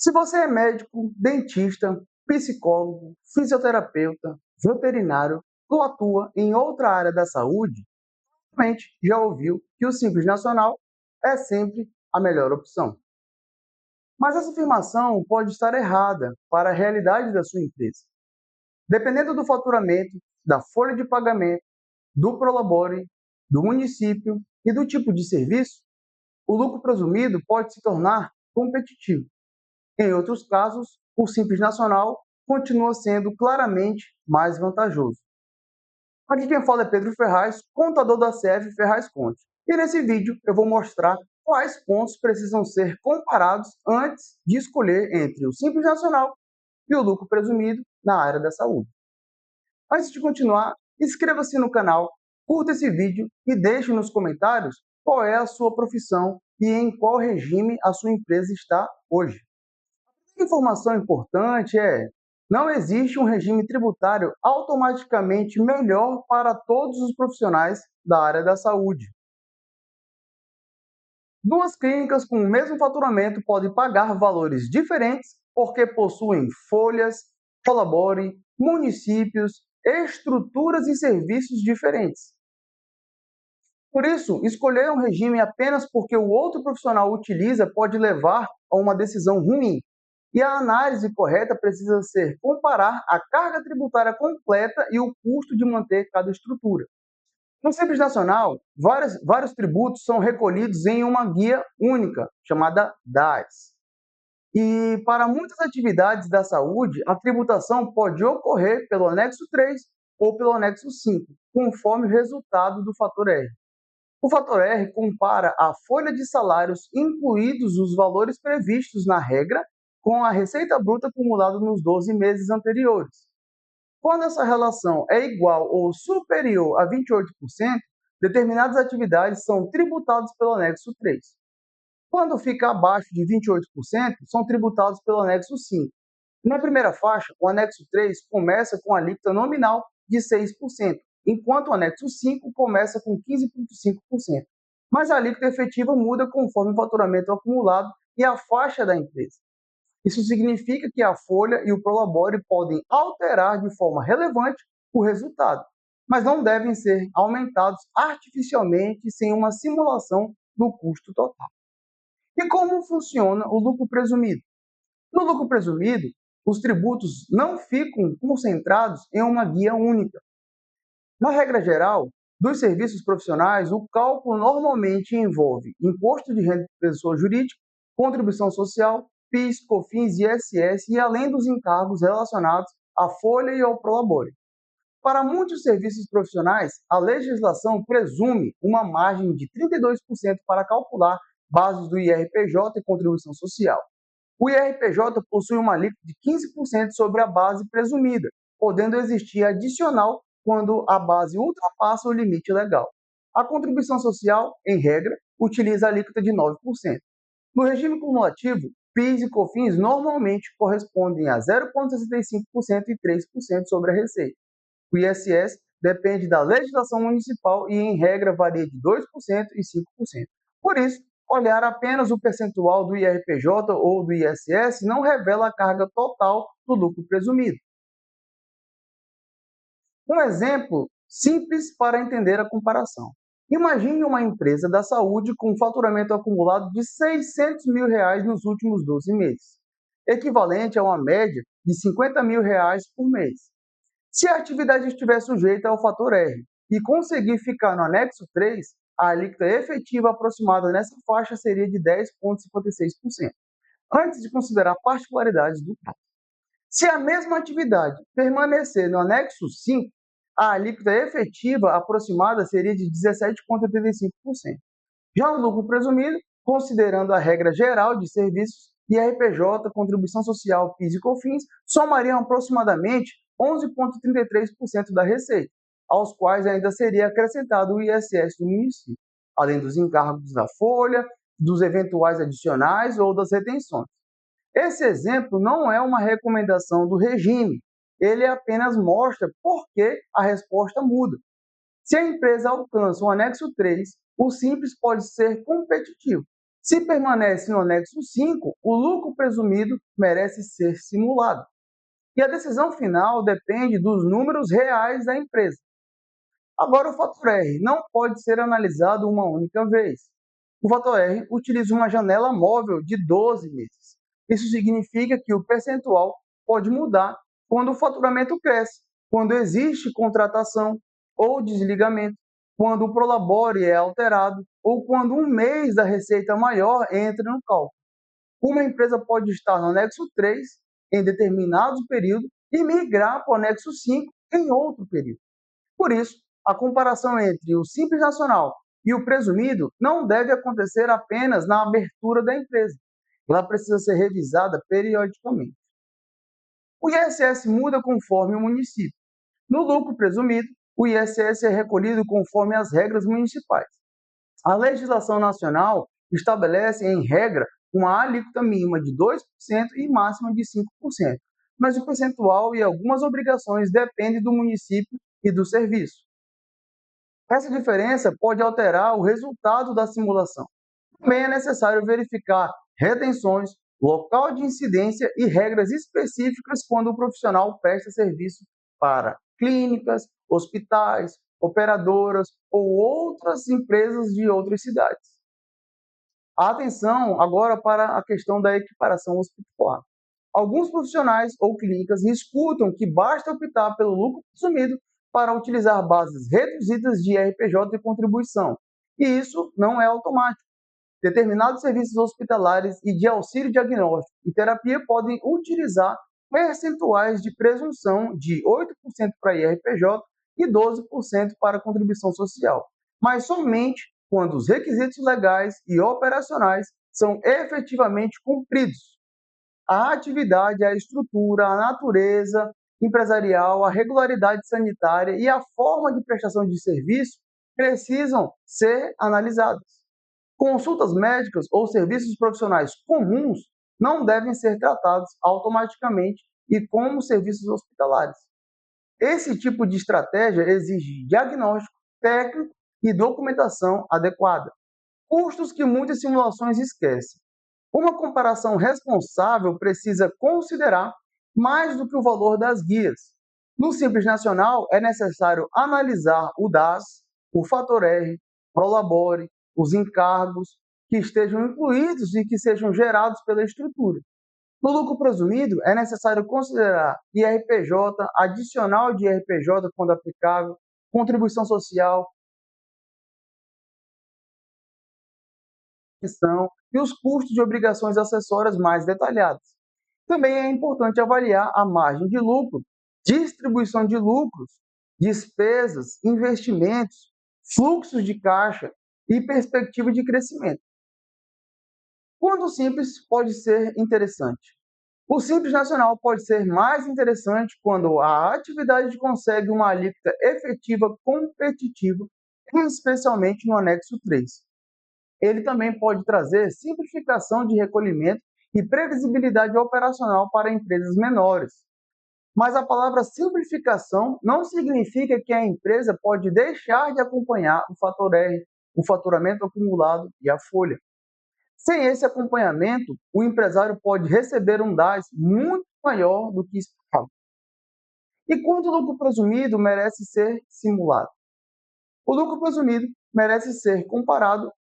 Se você é médico, dentista, psicólogo, fisioterapeuta, veterinário ou atua em outra área da saúde, provavelmente já ouviu que o Simples Nacional é sempre a melhor opção. Mas essa afirmação pode estar errada para a realidade da sua empresa. Dependendo do faturamento, da folha de pagamento, do Prolabore, do município e do tipo de serviço, o lucro presumido pode se tornar competitivo. Em outros casos, o Simples Nacional continua sendo claramente mais vantajoso. Aqui quem fala é Pedro Ferraz, contador da CF Ferraz Conte. E nesse vídeo eu vou mostrar quais pontos precisam ser comparados antes de escolher entre o Simples Nacional e o lucro presumido na área da saúde. Antes de continuar, inscreva-se no canal, curta esse vídeo e deixe nos comentários qual é a sua profissão e em qual regime a sua empresa está hoje. Informação importante é: não existe um regime tributário automaticamente melhor para todos os profissionais da área da saúde. Duas clínicas com o mesmo faturamento podem pagar valores diferentes porque possuem folhas, Prolabore, municípios, estruturas e serviços diferentes. Por isso, escolher um regime apenas porque o outro profissional utiliza pode levar a uma decisão ruim. E a análise correta precisa ser comparar a carga tributária completa e o custo de manter cada estrutura. No Simples Nacional, vários tributos são recolhidos em uma guia única, chamada DAS. E para muitas atividades da saúde, a tributação pode ocorrer pelo anexo 3 ou pelo anexo 5, conforme o resultado do fator R. O fator R compara a folha de salários, incluídos os valores previstos na regra, com a receita bruta acumulada nos 12 meses anteriores. Quando essa relação é igual ou superior a 28%, determinadas atividades são tributadas pelo anexo 3. Quando fica abaixo de 28%, são tributados pelo anexo 5. Na primeira faixa, o anexo 3 começa com a alíquota nominal de 6%, enquanto o anexo 5 começa com 15,5%. Mas a alíquota efetiva muda conforme o faturamento acumulado e a faixa da empresa. Isso significa que a folha e o Prolabore podem alterar de forma relevante o resultado, mas não devem ser aumentados artificialmente sem uma simulação do custo total. E como funciona o lucro presumido? No lucro presumido, os tributos não ficam concentrados em uma guia única. Na regra geral, dos serviços profissionais, o cálculo normalmente envolve imposto de renda de pessoa jurídica, contribuição social, PIS, COFINS e ISS, e além dos encargos relacionados à folha e ao Prolabore. Para muitos serviços profissionais, a legislação presume uma margem de 32% para calcular bases do IRPJ e contribuição social. O IRPJ possui uma alíquota de 15% sobre a base presumida, podendo existir adicional quando a base ultrapassa o limite legal. A contribuição social, em regra, utiliza a alíquota de 9%. No regime cumulativo, PIS e COFINS normalmente correspondem a 0,65% e 3% sobre a receita. O ISS depende da legislação municipal e, em regra, varia de 2% e 5%. Por isso, olhar apenas o percentual do IRPJ ou do ISS não revela a carga total do lucro presumido. Um exemplo simples para entender a comparação. Imagine uma empresa da saúde com um faturamento acumulado de R$600 mil nos últimos 12 meses, equivalente a uma média de R$50 mil por mês. Se a atividade estiver sujeita ao fator R e conseguir ficar no anexo 3, a alíquota efetiva aproximada nessa faixa seria de 10,56%, antes de considerar particularidades do caso. Se a mesma atividade permanecer no anexo 5, a alíquota efetiva aproximada seria de 17,85%. Já o lucro presumido, considerando a regra geral de serviços, IRPJ, contribuição social, PIS e COFINS, somariam aproximadamente 11,33% da receita, aos quais ainda seria acrescentado o ISS do município, além dos encargos da folha, dos eventuais adicionais ou das retenções. Esse exemplo não é uma recomendação do regime, ele apenas mostra por que a resposta muda. Se a empresa alcança o anexo 3, o Simples pode ser competitivo, Se permanece no anexo 5, o lucro presumido merece ser simulado. E a decisão final depende dos números reais da empresa. Agora, o fator R não pode ser analisado uma única vez. O fator R utiliza uma janela móvel de 12 meses. Isso significa que o percentual pode mudar quando o faturamento cresce, quando existe contratação ou desligamento, quando o prolabore é alterado ou quando um mês da receita maior entra no cálculo. Uma empresa pode estar no anexo 3 em determinado período e migrar para o anexo 5 em outro período. Por isso, a comparação entre o Simples Nacional e o presumido não deve acontecer apenas na abertura da empresa. Ela precisa ser revisada periodicamente. O ISS muda conforme o município. No lucro presumido, o ISS é recolhido conforme as regras municipais. A legislação nacional estabelece, em regra, uma alíquota mínima de 2% e máxima de 5%, mas o percentual e algumas obrigações dependem do município e do serviço. Essa diferença pode alterar o resultado da simulação. Também é necessário verificar retenções, local de incidência e regras específicas quando o profissional presta serviço para clínicas, hospitais, operadoras ou outras empresas de outras cidades. Atenção agora para a questão da equiparação hospitalar. Alguns profissionais ou clínicas escutam que basta optar pelo lucro presumido para utilizar bases reduzidas de RPJ e contribuição. E isso não é automático. Determinados serviços hospitalares e de auxílio diagnóstico e terapia podem utilizar percentuais de presunção de 8% para IRPJ e 12% para contribuição social, mas somente quando os requisitos legais e operacionais são efetivamente cumpridos. A atividade, a estrutura, a natureza empresarial, a regularidade sanitária e a forma de prestação de serviço precisam ser analisadas. Consultas médicas ou serviços profissionais comuns não devem ser tratados automaticamente e como serviços hospitalares. Esse tipo de estratégia exige diagnóstico técnico e documentação adequada, custos que muitas simulações esquecem. Uma comparação responsável precisa considerar mais do que o valor das guias. No Simples Nacional, é necessário analisar o DAS, o fator R, prolabore, os encargos que estejam incluídos e que sejam gerados pela estrutura. No lucro presumido, é necessário considerar IRPJ, adicional de IRPJ quando aplicável, contribuição social, e os custos de obrigações acessórias mais detalhados. Também é importante avaliar a margem de lucro, distribuição de lucros, despesas, investimentos, fluxos de caixa e perspectiva de crescimento. Quando o Simples pode ser interessante? O Simples Nacional pode ser mais interessante quando a atividade consegue uma alíquota efetiva competitiva, especialmente no anexo 3. Ele também pode trazer simplificação de recolhimento e previsibilidade operacional para empresas menores. Mas a palavra simplificação não significa que a empresa pode deixar de acompanhar o fator R, o faturamento acumulado e a folha. Sem esse acompanhamento, o empresário pode receber um DAS muito maior do que esperado. E quanto o lucro presumido merece ser simulado? O lucro presumido merece ser comparado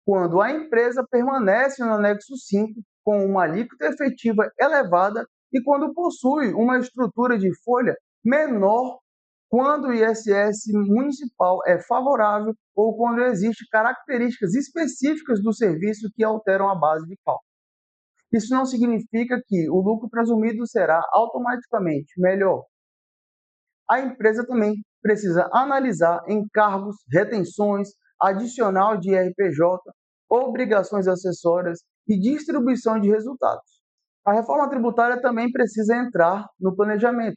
quando a empresa permanece no anexo 5 com uma alíquota efetiva elevada e quando possui uma estrutura de folha menor, quando o ISS municipal é favorável ou quando existem características específicas do serviço que alteram a base de cálculo. Isso não significa que o lucro presumido será automaticamente melhor. A empresa também precisa analisar encargos, retenções, adicional de IRPJ, obrigações acessórias e distribuição de resultados. A reforma tributária também precisa entrar no planejamento.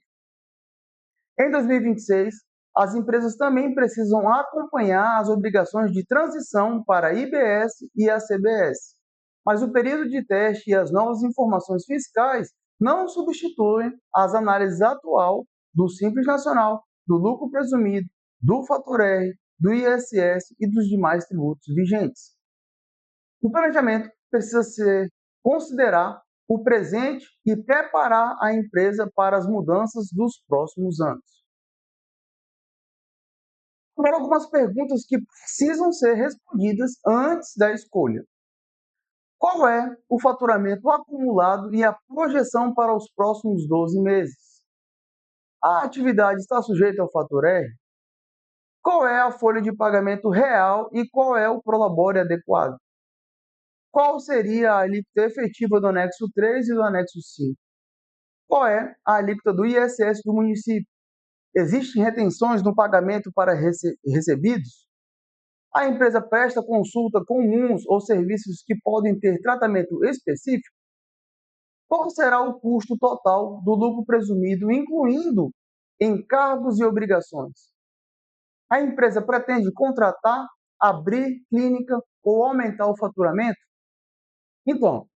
Em 2026, as empresas também precisam acompanhar as obrigações de transição para IBS e a CBS. Mas o período de teste e as novas informações fiscais não substituem as análises atual do Simples Nacional, do lucro presumido, do fator R, do ISS e dos demais tributos vigentes. O planejamento precisa ser considerar o presente e preparar a empresa para as mudanças dos próximos anos. Agora, algumas perguntas que precisam ser respondidas antes da escolha. Qual é o faturamento acumulado e a projeção para os próximos 12 meses? A atividade está sujeita ao fator R? Qual é a folha de pagamento real e qual é o prolabore adequado? Qual seria a alíquota efetiva do anexo 3 e do anexo 5? Qual é a alíquota do ISS do município? Existem retenções no pagamento para recebidos? A empresa presta consulta comuns ou serviços que podem ter tratamento específico? Qual será o custo total do lucro presumido, incluindo encargos e obrigações? A empresa pretende contratar, abrir clínica ou aumentar o faturamento? Então,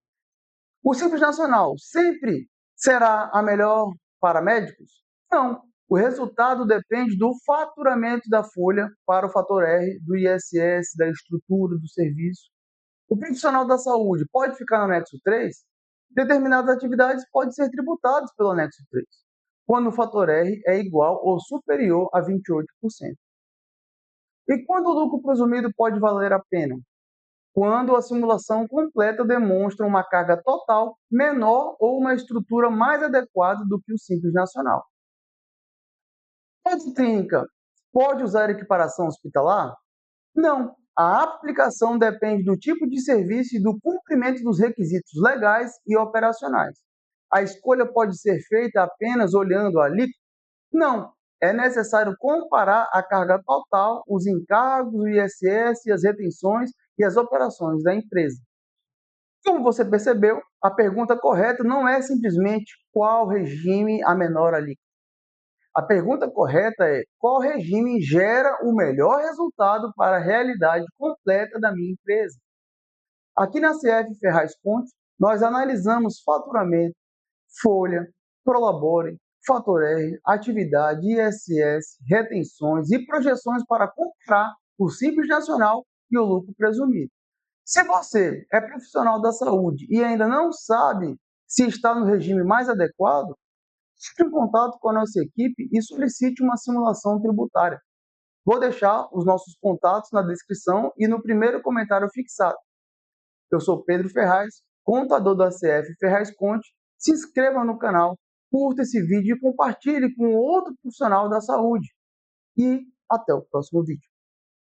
o Simples Nacional sempre será a melhor para médicos? Não. O resultado depende do faturamento da folha para o fator R, do ISS, da estrutura, do serviço. O profissional da saúde pode ficar no anexo 3? Determinadas atividades podem ser tributadas pelo anexo 3, quando o fator R é igual ou superior a 28%. E quando o lucro presumido pode valer a pena? Quando a simulação completa demonstra uma carga total menor ou uma estrutura mais adequada do que o Simples Nacional. Toda clínica pode usar equiparação hospitalar? Não. A aplicação depende do tipo de serviço e do cumprimento dos requisitos legais e operacionais. A escolha pode ser feita apenas olhando a alíquota? Não. É necessário comparar a carga total, os encargos, o ISS, as retenções e as operações da empresa. Como você percebeu, a pergunta correta não é simplesmente qual regime a menor alíquota. A pergunta correta é qual regime gera o melhor resultado para a realidade completa da minha empresa. Aqui na CF Ferraz Conte, nós analisamos faturamento, folha, prolabore, fator R, atividade, ISS, retenções e projeções para comparar o Simples Nacional e o lucro presumido. Se você é profissional da saúde e ainda não sabe se está no regime mais adequado, entre em contato com a nossa equipe e solicite uma simulação tributária. Vou deixar os nossos contatos na descrição e no primeiro comentário fixado. Eu sou Pedro Ferraz, contador da CF Ferraz Conte. Se inscreva no canal, curta esse vídeo e compartilhe com outro profissional da saúde. E até o próximo vídeo.